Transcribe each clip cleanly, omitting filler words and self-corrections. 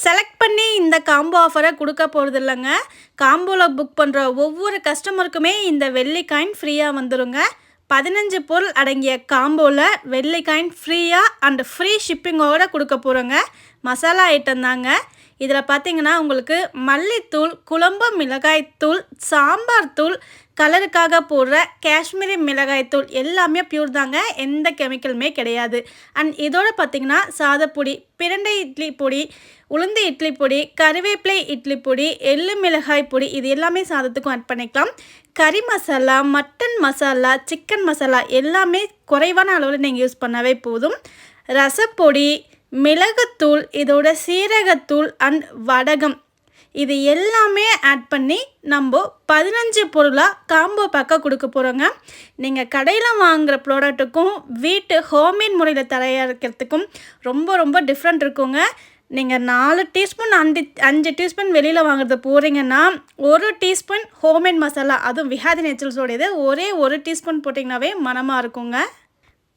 Select பண்ணி இந்த combo ஆஃபரை கொடுக்க போகிறது இல்லைங்க. காம்போவில் புக் பண்ணுற ஒவ்வொரு கஸ்டமருக்குமே இந்த வெள்ளி காயின் ஃப்ரீயாக வந்துருங்க. 15 பொருள் அடங்கிய காம்போவில் வெள்ளி காயின் ஃப்ரீயாக அண்ட் ஃப்ரீ ஷிப்பிங்கோடு கொடுக்க போகிறோங்க. மசாலா ஐட்டம் தாங்க. இதில் பார்த்தீங்கன்னா உங்களுக்கு மல்லித்தூள், குழம்பு மிளகாய்த்தூள், சாம்பார் தூள், கலருக்காக போடுற காஷ்மீரி மிளகாய்த்தூள் எல்லாமே பியூர் தாங்க. எந்த கெமிக்கலுமே கிடையாது. அண்ட் இதோட பார்த்திங்கன்னா சாதப்பொடி, பிரண்டை இட்லி பொடி, உளுந்து இட்லி பொடி, கருவேப்பிலை இட்லி பொடி, எள்ளு மிளகாய் பொடி இது எல்லாமே சாதத்துக்கும் ஆட் பண்ணிக்கலாம். கறி மசாலா, மட்டன் மசாலா, சிக்கன் மசாலா எல்லாமே குறைவான அளவில் நீங்கள் யூஸ் பண்ணாவே போதும். ரசப்பொடி, மிளகுத்தூள், இதோட சீரகத்தூள் அண்ட் வடகம் இது எல்லாமே ஆட் பண்ணி நம்ம 15 பொருளாக காம்போ பேக்காக கொடுக்க போகிறோங்க. நீங்கள் கடையில் வாங்குகிற ப்ராடக்ட்டுக்கும் வீட்டு ஹோம்மேட் முறையில் தயாரிக்கிறதுக்கும் ரொம்ப ரொம்ப டிஃப்ரெண்ட் இருக்குங்க. நீங்கள் 4 டீஸ்பூன் 5 டீஸ்பூன் வெளியில் வாங்குறது போகிறீங்கன்னா 1 டீஸ்பூன் ஹோம்மேட் மசாலா, அதுவும் விஹாதி நேச்சுரல்ஸோடையது ஒரே 1 டீஸ்பூன் போட்டிங்கனாவே மனமாக இருக்குங்க.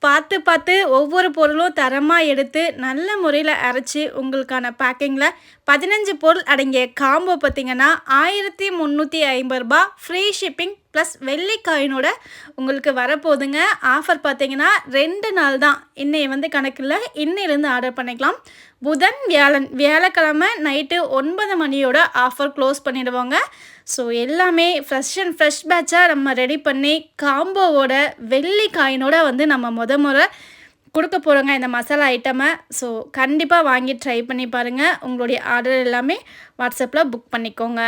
பார்த்து ஒவ்வொரு பொருளும் தரமாக எடுத்து நல்ல முறையில் அரைச்சி உங்களுக்கான பேக்கிங்கில் 15 பொருள் அடங்கிய காம்போ பார்த்திங்கன்னா 1350 ரூபா ஃப்ரீ ஷிப்பிங் ப்ளஸ் வெள்ளி காயினோட உங்களுக்கு வரப்போகுதுங்க. ஆஃபர் பார்த்திங்கன்னா 2 நாள் தான். இன்னைக்கு கணக்கில் இன்னிலேருந்து ஆர்டர் பண்ணிக்கலாம். புதன், வியாழக்கிழமை நைட்டு 9 மணியோட ஆஃபர் க்ளோஸ் பண்ணிடுவாங்க. ஸோ எல்லாமே ஃப்ரெஷ் பேட்சாக நம்ம ரெடி பண்ணி காம்போவோட வெள்ளி காயினோட நம்ம முறை கொடுக்க போகிறோங்க இந்த மசாலா ஐட்டமை. ஸோ கண்டிப்பாக வாங்கி ட்ரை பண்ணி பாருங்கள். உங்களுடைய ஆர்டர் எல்லாமே வாட்ஸ்அப்பில் புக் பண்ணிக்கோங்க.